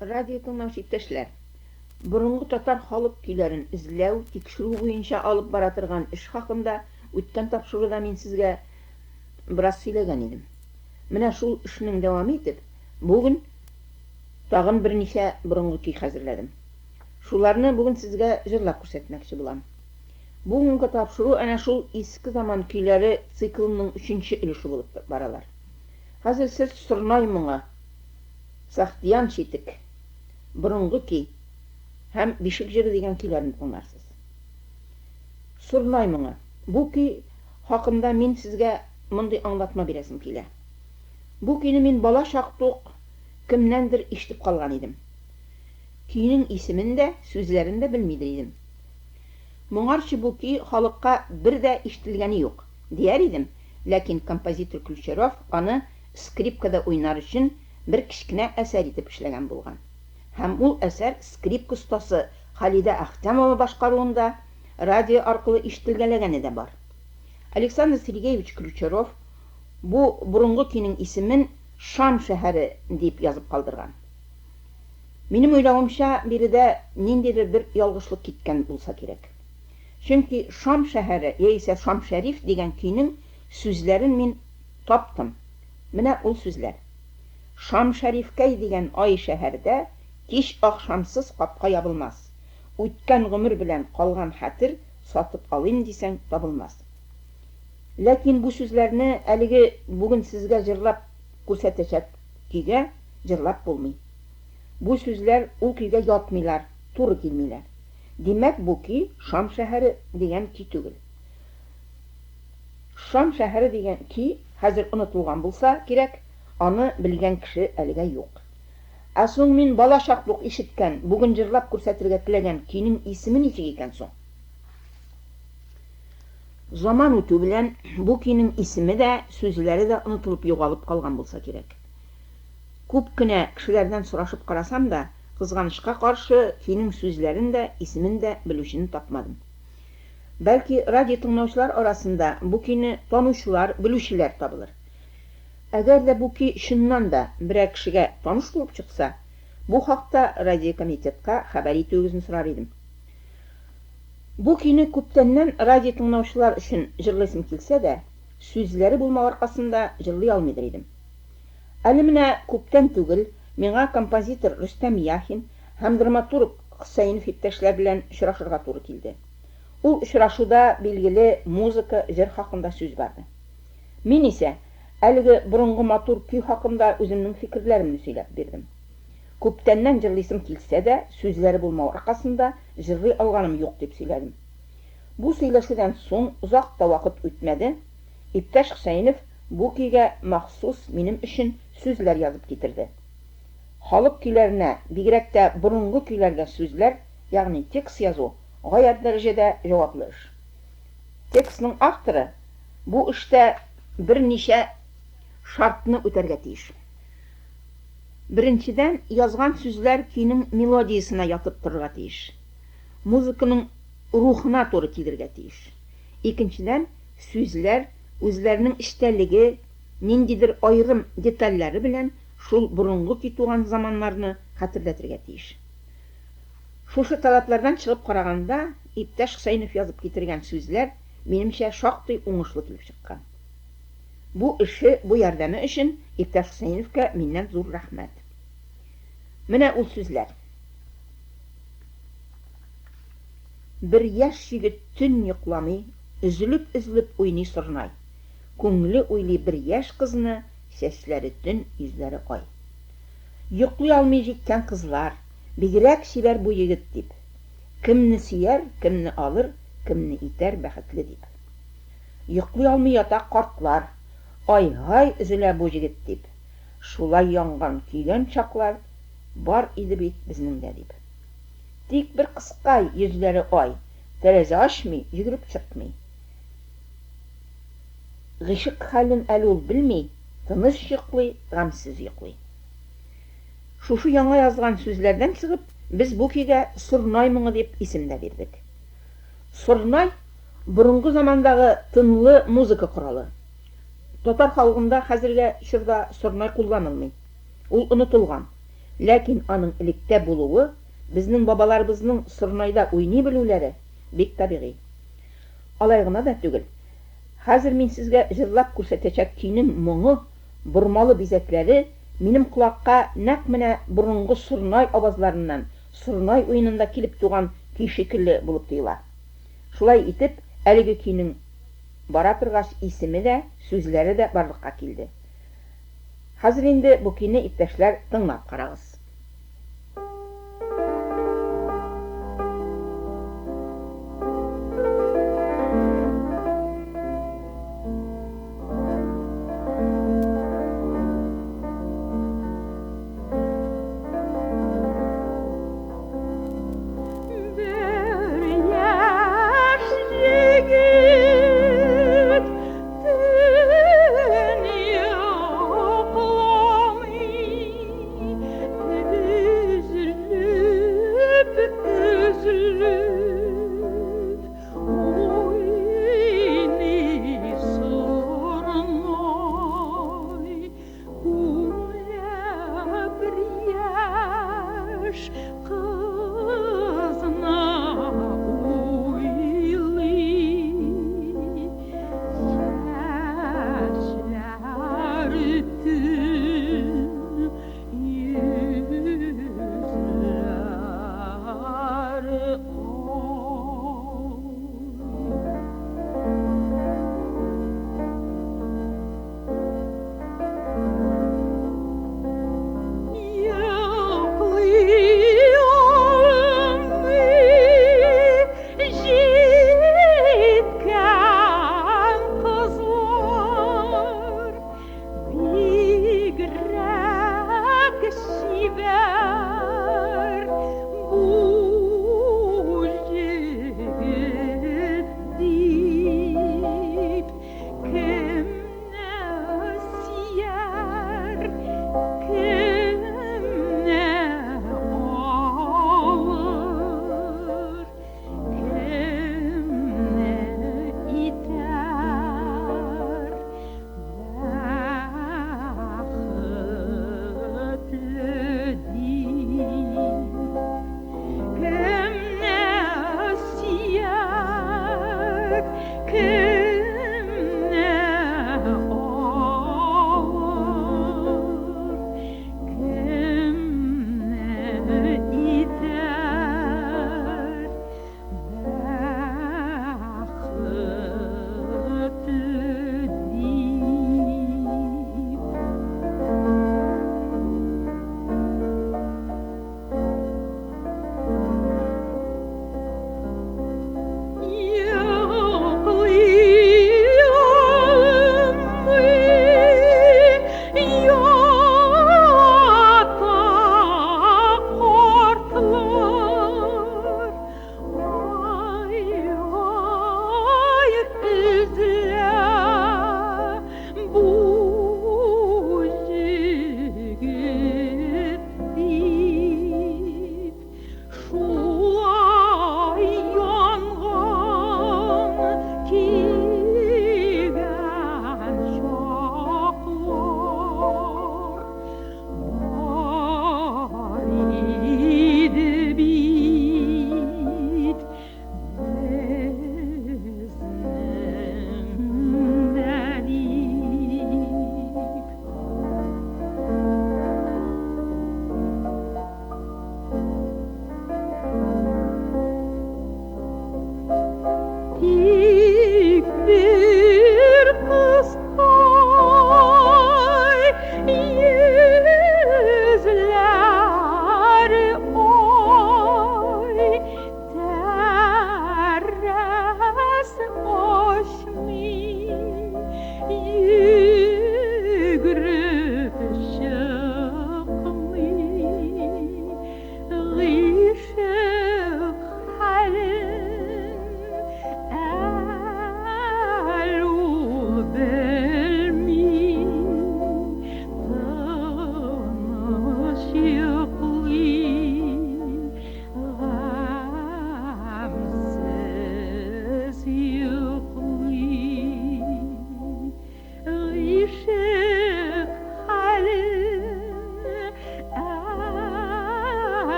Радио тыңлаучы иптәшләр, борынгы татар халык көйләрен эзләү, тикшерү буенча алып бара торган эш хакында үткән тапшыруда мин сезгә бераз сөйләгән идем. Менә шул эшнең дәвам итеп, бүген тагын берничә борынгы көй хәзерләдем. Шуларны бүген сезгә җырлап күрсәтмәкче булам. Бүгенге тапшыру әнә шул иске заман көйләре циклының 3нче өлеше булып баралар. Хәзер сез Сорнай моңа, Сахтиян читек, борынгы көй һәм Бишек җыры дигән көйләрне тыңларсыз. Сорнай моңа. Бу көй хакында мин сезгә мондый аңлатма бирәсем килә. Бу көйне мин бала чакта ук кемнәндер ишетеп калган идем. Көйнең исемен дә, сүзләрен дә белмидер идем. Моңарчы бу көй халыкка бер дә ишетелгәне юк, дияр идем, ләкин композитор Ключеров аны скрипкада уйнар өчен бер кичкенә әсәр итеп эшләгән булган. Һәм ул әсәр скрипка остасы Халидә Әхтәмова башкаруында радио аркылы ишетелгәнлеге дә бар. Александр Сергеевич Ключеров бу борынгы көйнең исемен Шам шәһәре дип язып калдырган. Минем уйлавымча, биредә ниндидер бер ялгышлык киткән булса кирәк. Чөнки Шам шәһәре яисә Шам Шәриф дигән көйнең сүзләрен мин таптым. Менә ул сүзләр. Шам Шәрифкәй дигән ай шәһәрдә кич ахшамсыз капка ябылмас. Үткән гомер белән калган хәтер сатып алыйм дисәң табылмас. Ләкин бу сүзләрне әлеге бүген сезгә җырлап күрсәтәчәк көйгә җырлап булмый. Бу сүзләр ул көйгә ятмыйлар, туры килмиләр. Димәк, бу көй Шам шәһәре дигән көй түгел. Шам шәһәре дигән көй хәзер онытылган булса кирәк, аны белгән кеше әлегә юк. Ә соң мин бала чакта ук ишеткән, бүген җырлап күрсәтергә теләгән көйнең исеме ничек икән соң? Заман үтү белән бу көйнең исеме дә, сүзләре дә онытылып югалып калган булса кирәк. Күп кенә кешеләрдән сорашып карасам да, кызганычка каршы көйнең сүзләрен дә, исемен дә белүчене тапмадым. Бәлки радио тыңлаучылар арасында бу көйне танучылар, белүчеләр табылыр. Әгәр дә бу көй чыннан да берәр кешегә таныш булып чыкса, бу хакта радиокомитетка хәбәр итүегезне сорар идем. Бу көйне күптәннән радио тыңлаучылар өчен җырлыйсым килсә дә, сүзләре булмау аркасында җырлый алмыйдыр идем. Әле менә күптән түгел миңа композитор Рөстәм Яхин һәм драматург Хөсәйнов иптәшләр белән очрашырга туры килде. Ул очрашуда билгеле музыка, җыр хакында сүз барды. Мин исә әлеге борынгы матур көй хакында үземнең фикерләремне сөйләп бирдем. Күптәннән җырлыйсым килсә дә, сүзләре булмау аркасында җырлый алганым юк дип сөйләдем. Бу сөйләшүдән соң озак та вакыт үтмәде, иптәш Хөсәйнов бу көйгә махсус минем өчен сүзләр язып китерде. Халык көйләренә, бигрәк тә борынгы көйләргә сүзләр, ягъни текст язу, гаять дәрәҗәдә җаваплы эш. Текстның авторы бу эштә берничә шартны үтәргә тиеш. Беренчедән, язган сүзләр көйнең мелодиясына ятып торырга тиеш. Музыканың рухына туры килергә тиеш. Икенчедән, сүзләр үзләренең эчтәлеге, ниндидер айрым детальләре белән шул борынгы көй туган заманнарны хәтерләтергә тиеш. Шушы талаплардан чыгып караганда, иптәш Хөсәйнов язып китергән сүзләр минемчә шактый уңышлы килеп чыккан. Бу эше, бу ярдәме өчен иптәш Хөсәйновка миннән зур рәхмәт. Менә ул сүзләр. Бер яшь егет төн йокламый, üzülüp уйный Сорнай. Күңле уйлый бер яшь кызны, сәсләре төн, йөзләре ай. Йоклый алмый җиткән кызлар, бигрәк сөйләр бу егет дип. Кемне сөяр, кемне алыр, кемне итәр бәхетле дип. Йоклый алмый ята картлар, ай-һай өзелә бу җегет дип. Шулай янган, көйгән чаклар бар иде бит безнең дә дип. Тик бер кыска йөзләре ай, тәрәзә ачмый, йөгереп чыкмый. Гыйшык хәлен әле ул белми, тыныч йоклый, гамсыз йоклый. Шушы яңа язган сүзләрдән чыгып, без бу көйгә Сорнай моңы дип исем дә бирдек. Сорнай борынгы замандагы тынлы музыка коралы. Татар халкында хәзергә чорда Сорнай кулланылмый. Ул онытылган. Ләкин аның электә булуы, безнең бабаларыбызның Сорнайда уйный белүләре бик табигый. Алай гына да түгел. Хәзер мин сезгә җырлап күрсәтәчәк көйнең моңы, бормалы бизәкләре минем колакка нәкъ менә борынгы Сорнай авазларыннан, Сорнай уенында килеп туган көй шикелле булып тоела. Шулай итеп, әлеге көйнең бара торгач исеме дә, сүзләре дә барлыкка килде. Хәзер инде бу көйне иптәшләр тыңлап карагыз.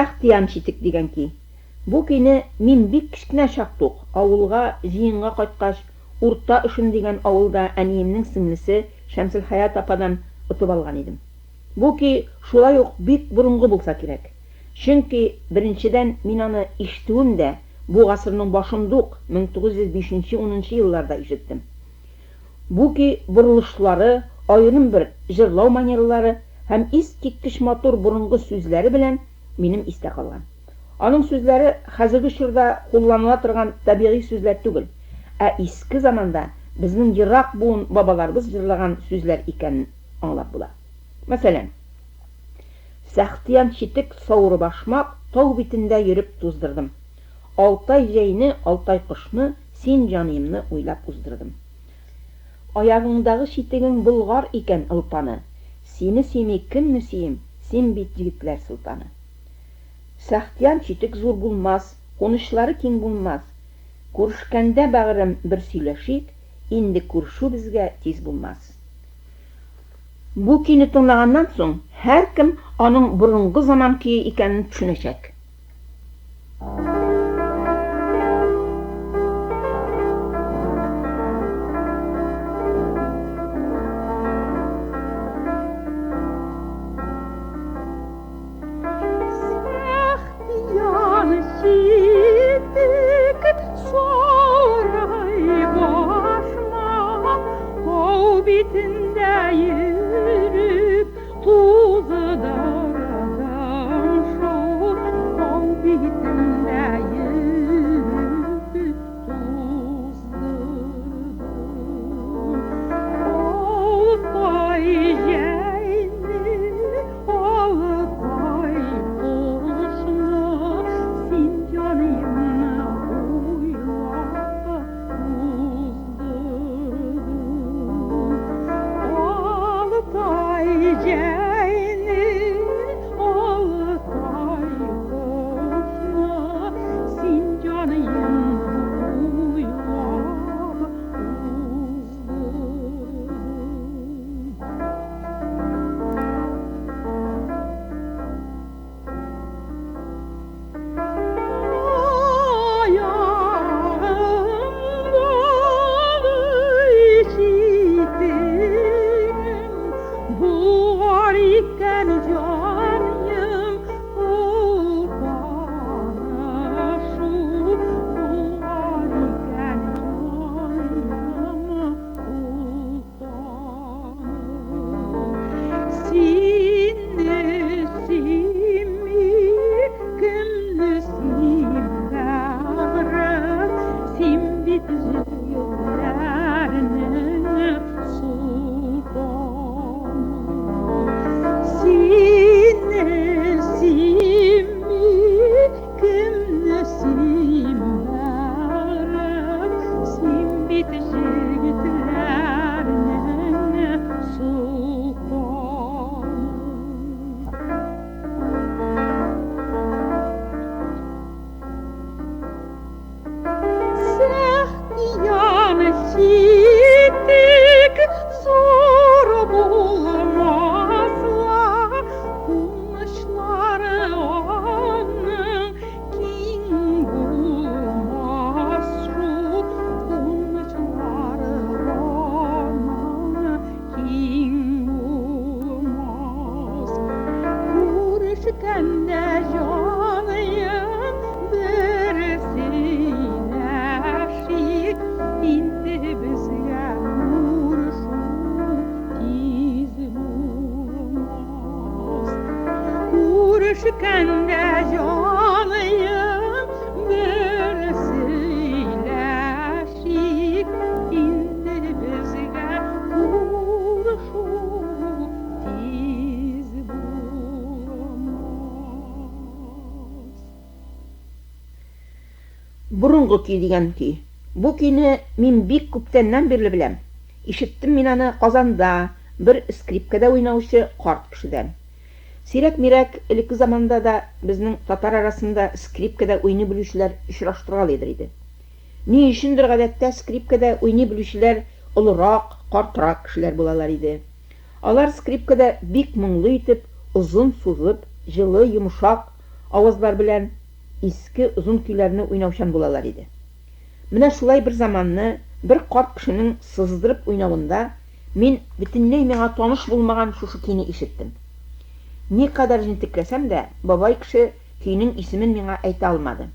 Сәхтиян читек дигән ки. Бу көйне мин бик кечкенә чактук, авылга җыенга кайткач, урта ышын дигән авылда әниемнең сеңлесе Шәмселхаят ападан отып алган идем. Бу көй шулай ук бик борынгы булса кирәк. Чөнки беренчедән мин аны ишетүем дә бу гасырның башында ук 1905-10 елларда ишеттем. Бу көй борылышлары, аерым бер җырлау манералары һәм искиткеч матур борынгы сүзләре белән минем истә калган. Аның сүзләре хәзерге чорда кулланыла торган табигый сүзләр түгел, ә иске заманда безнең ерак буын бабаларыбыз җырлаган сүзләр икәнен аңлап була. Мәсәлән, Сәхтиян читек сауры башмак тау битендә йөреп туздырдым. Алтай җәйне, алтай кышны, син җаныемны уйлап уздырдым. Аягыңдагы читегең болгар икән ылпаны, сине сөйми кемне сөйим, син бит җегетләр сылтаны. Сәхтиян читек зур булмас, конышлары киң булмас. Күрешкәндә бәгърем бер сөйләшик, инде күрешү безгә тиз булмас. Бу көйне тыңлаганнан соң, һәркем аның борынгы заман көе икәнен төшенәчәк. Бурынгы көй дигән көй. Бу көйне мин бик күптәннән бирле беләм. Ишеттем мин аны Казанда бер скрипкада уйнаучы карт кешедән. Сирәк-мирәк элекке заманда да безнең татар арасында скрипкада уйный белүчеләр очраштырган иде. Ни өчендер гадәттә скрипкада уйный белүчеләр олырак, картрак кешеләр булалар иде. Алар скрипкада бик моңлы итеп, озын сузып, җылы, йомшак, авызлар белән иске озын көйләрне уйнаучан булалар иде. Менә шулай бер заманны бер карт кешенең сыздырып уйнавында мин бөтенләй миңа таныш булмаган шушы көйне ишеттем. Никадәр җентекләсәм дә, бабай кеше көйнең исемен миңа әйтә алмады.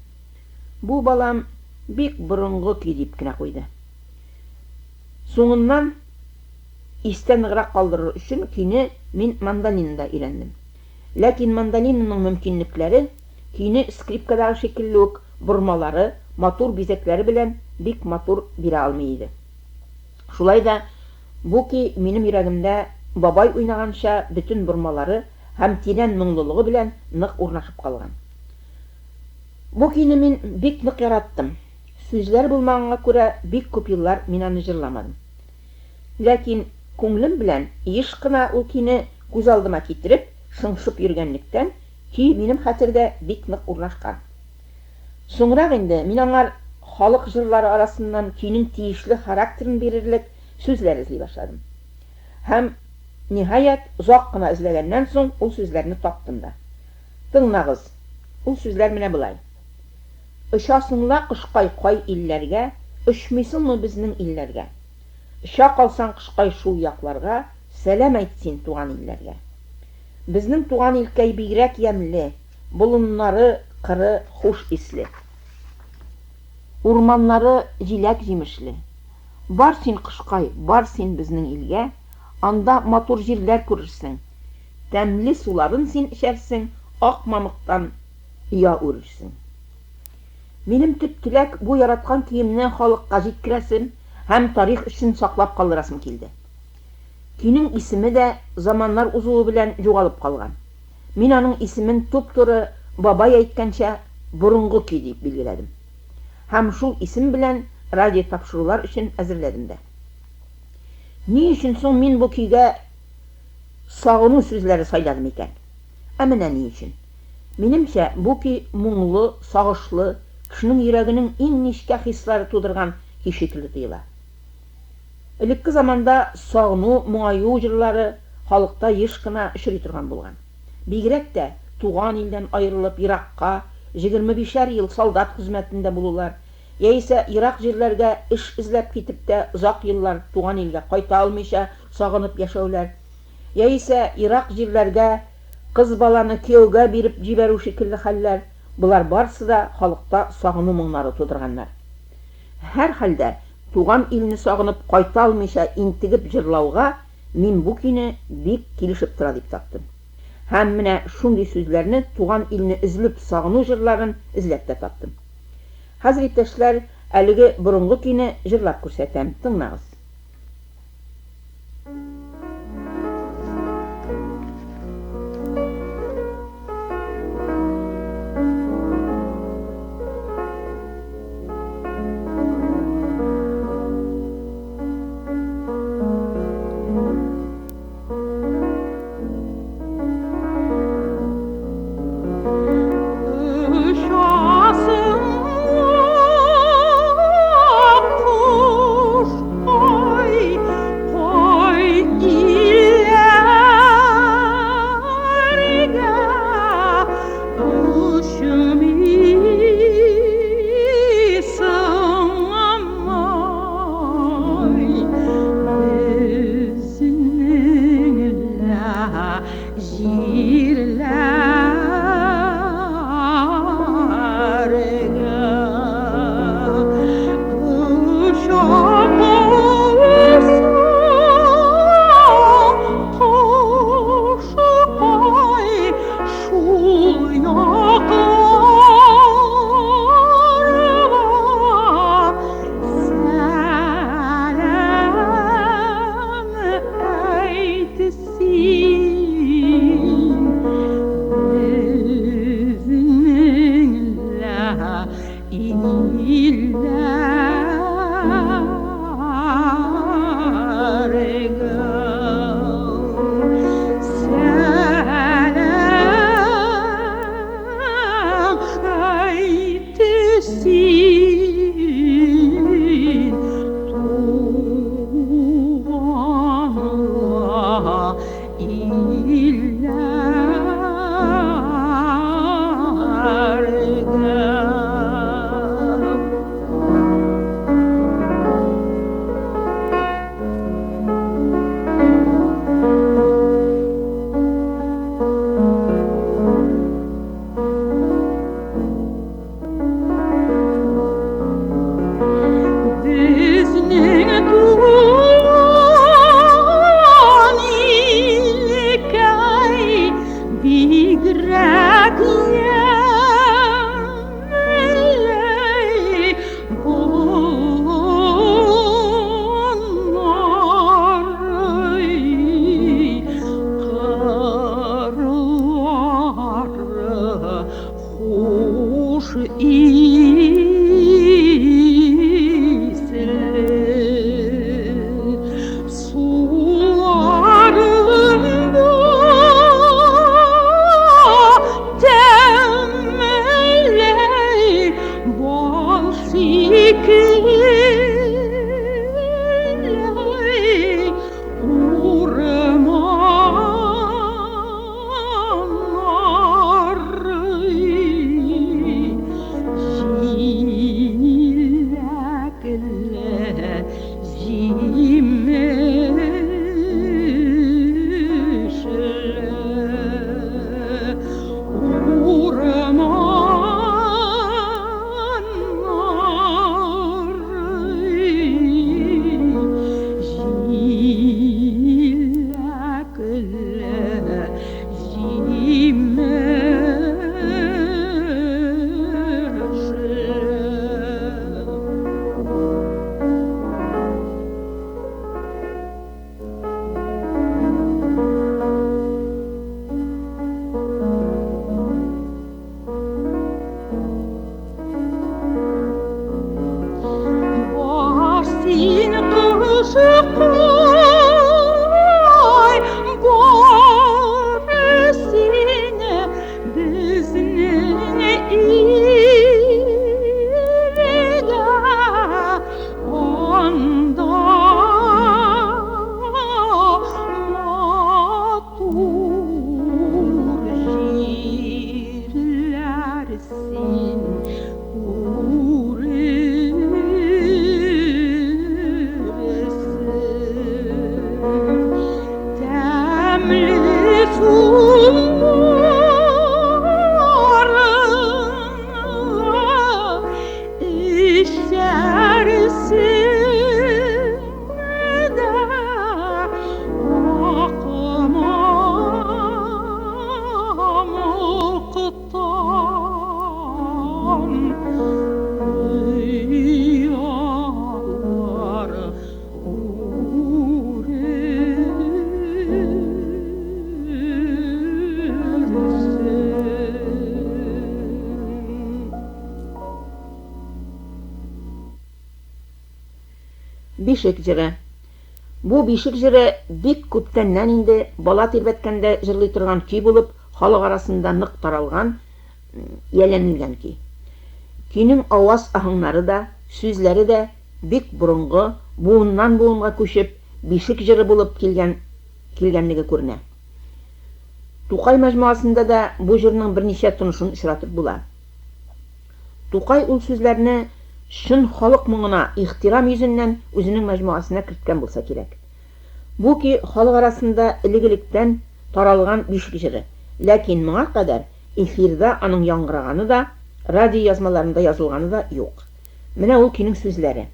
Бу балам бик борынгы көй дип кенә куйды. Соңыннан истән ныграк калдырыр өчен көйне мин мандолинда өйрәндем. Ләкин мандолинаның мөмкинлекләре көйне скрипкадагы шикелле үк бормалары, матур бизәкләре белән бик матур бирә алмый иде. Шулай да бу көй минем йөрәгемдә бабай уйнаганча бөтен бормалары һәм тирән моңлылыгы белән нык урнашып калган. Бу көйне мин бик нык яраттым. Сүзләр булмаганга күрә бик күп еллар мин аны җырламадым. Ләкин күңлем белән еш кына ул көйне күз алдыма китереп, шыңшып йөргәнлектән, көй минем хәтердә бик нык урнашкан. Соңрак инде мин аңар халык җырлары арасыннан көйнең тиешле характерын бирерлек сүзләр эзли башладым. Һәм ниһаять озак кына эзләгәннән соң ул сүзләрне таптым да. Тыңлагыз, ул сүзләр менә булай. Ышасыңла кышкай кай илләргә, ышмыйсыңмы безнең илләргә? Ыша калсаң кышкай шул якларга, сәлам әйт син туган илләргә. Безнең туган илкәй бигрәк ямьле, болыннары кыры хуш исле. Урманнары җиләк җимешле. Бар син кышкай, бар син безнең илгә, анда матур җирләр күрерсең. Тәмле суларын син эчәрсең, ак мамыктан оя үрерсең. Минем төп теләк бу яраткан көемне халыкка җиткерәсем һәм тарих өчен саклап калдырасым килде. Көйнең исеме дә заманнар узуы белән югалып калган. Мин аның исемен туп-туры бабай әйткәнчә борынгы көй дип билгеләдем. Һәм шул исем белән радио тапшырулар өчен әзерләдем дә. Ни өчен соң мин бу көйгә сагыну сүзләре сайладым икән? Менә ни өчен? Минемчә, бу көй моңлы, сагышлы, кешенең йөрәгенең иң нечкә хислары тудырган көй шикелле тоела. Элекке заманда сагыну, моңаю җырлары халыкта еш кына очрый торган булган. Бигрәк тә туган илдән аерылып еракка 25 ел солдат хезмәтендә булулар, яисә ерак җирләргә эш эзләп китеп тә озак еллар туган илгә кайта алмыйча сагынып яшәүләр, яисә ерак җирләргә кыз баланы кияүгә биреп җибәрү шикелле хәлләр, булар барысы да халыкта сагыну моңнары тудырганнар. Һәр хәлдә туган илне сагынып кайта алмыйча интегеп җырлауга мин бу көйне бик килешеп тора дип таптым. Һәм менә шундый сүзләрне туган илне эзлеп сагыну җырларын эзләп тә таптым. Хәзер иптәшләр, әлеге борынгы көйне җырлап күрсәтәм, тыңлагыз. Ышасың Бишек җыры. Бу бишек җыры бик күптәннән инде бала тирбәткәндә җырлый торган көй булып, халык арасында нык таралган, яләнелгән көй. Көйнең аваз аһыңнары да, сүзләре дә бик борынгы, буыннан буынга күчеп, бишек җыры булып килгәнлеге күренә. Тукай мәҗмуасында да бу җырның берничә тонышын очратып була. Тукай ул сүзләрне шын халык моңына ихтирам йөзеннән үзенең мәҗмуасына керткән булса кирәк. Бу көй халык арасында элек-электән таралган бишек җыры, ләкин моңа кадәр эфирда аның яңгыраганы да, радио язмаларында язылганы да юк. Менә ул көйнең сүзләре.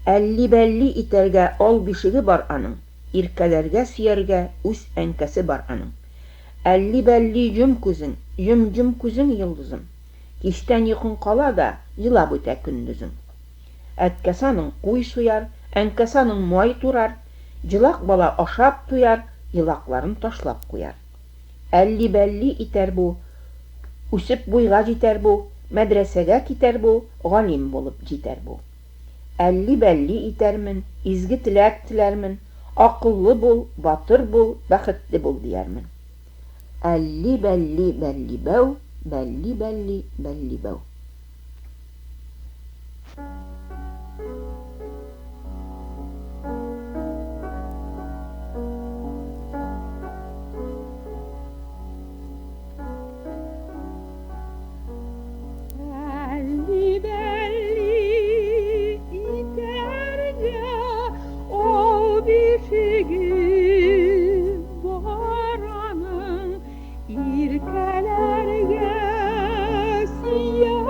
Әлли-бәлли итәргә ал бишеге бар аның, иркәләргә сөяргә үз әнкәсе бар аның. Әлли-бәлли йом күзең йолдызым. Киштән йокың кала да, елап үтә көндүзең. Әткәсаның куй суяр, әнкәсаның май турар, җылак бала ашап туяр, елакларын ташлап куяр. Әлли-бәлли итәр бу, үсеп буйга җитәр бу, мәдрәсәгә китәр бу, галим булып җитәр бу. Әлли-бәлли итәрмен, изге теләк теләрмен, акыллы бул, батыр бул, бәхетле бул диярмен. Әлли-бәлли бәлли бәү, бәлли-бәлли бәлли бәү. İrkelerge siyah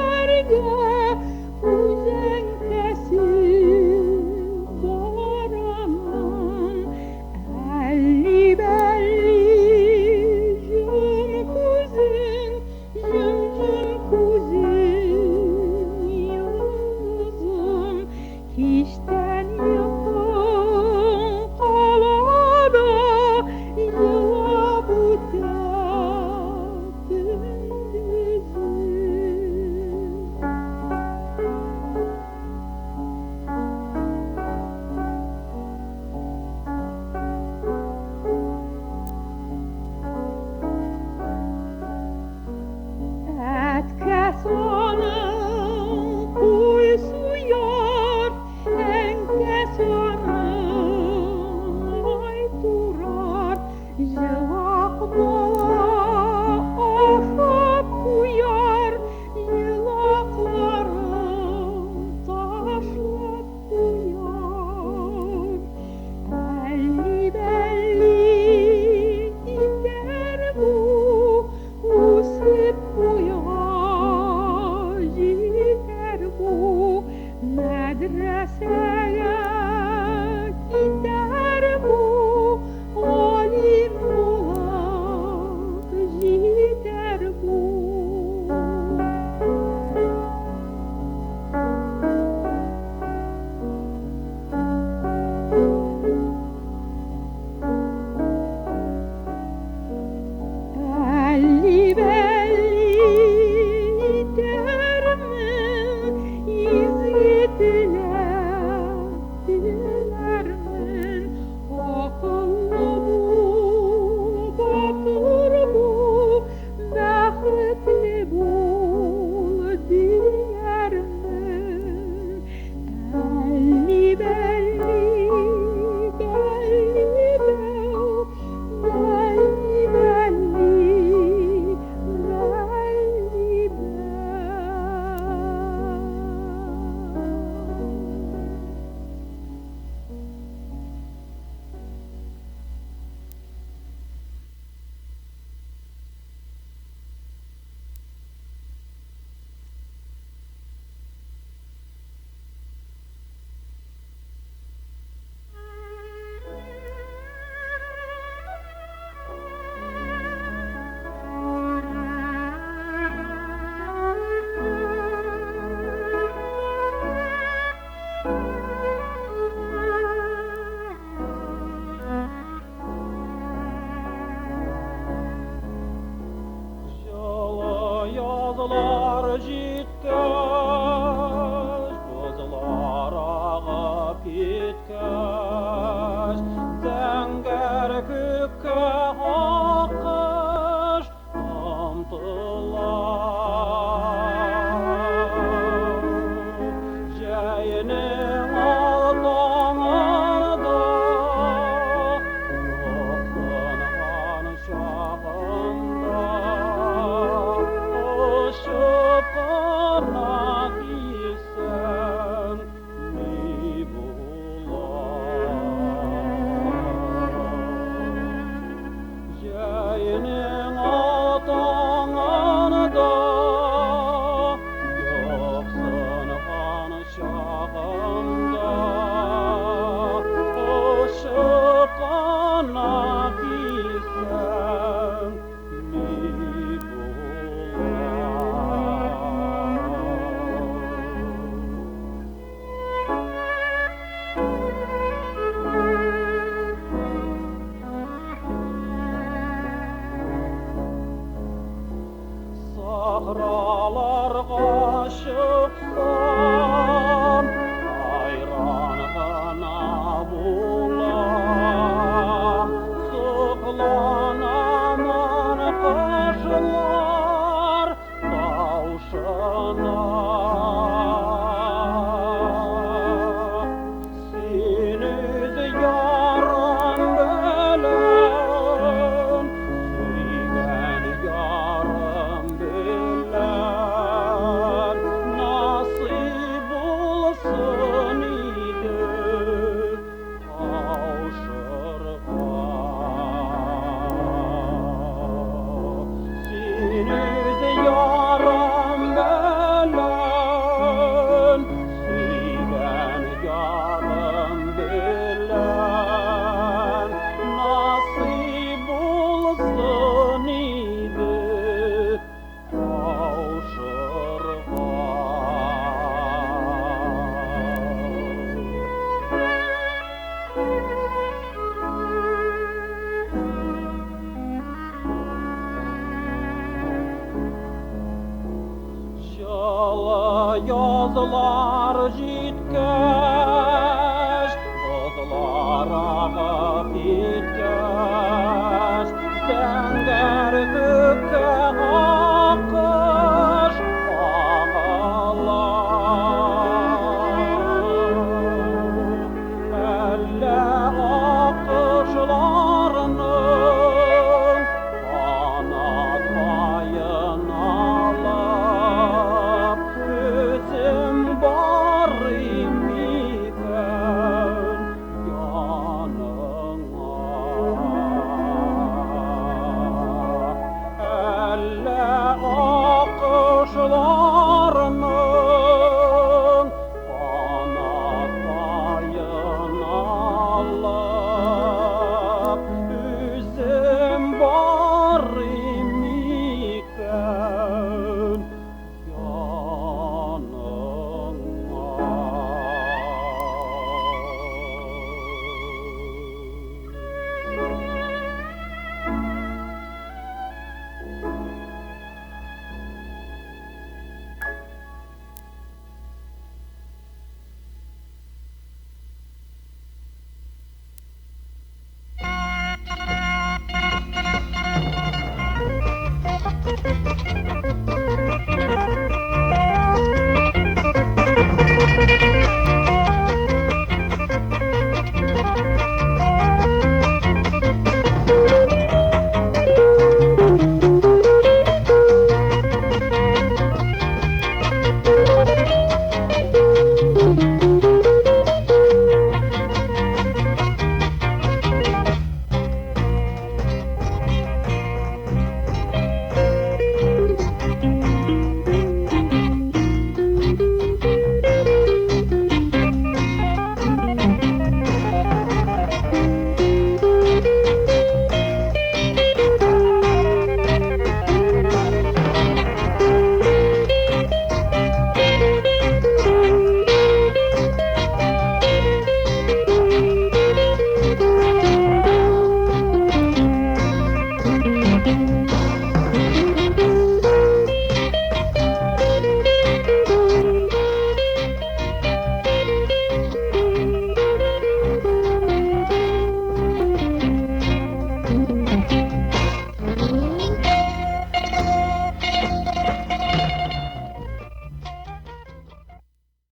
the law.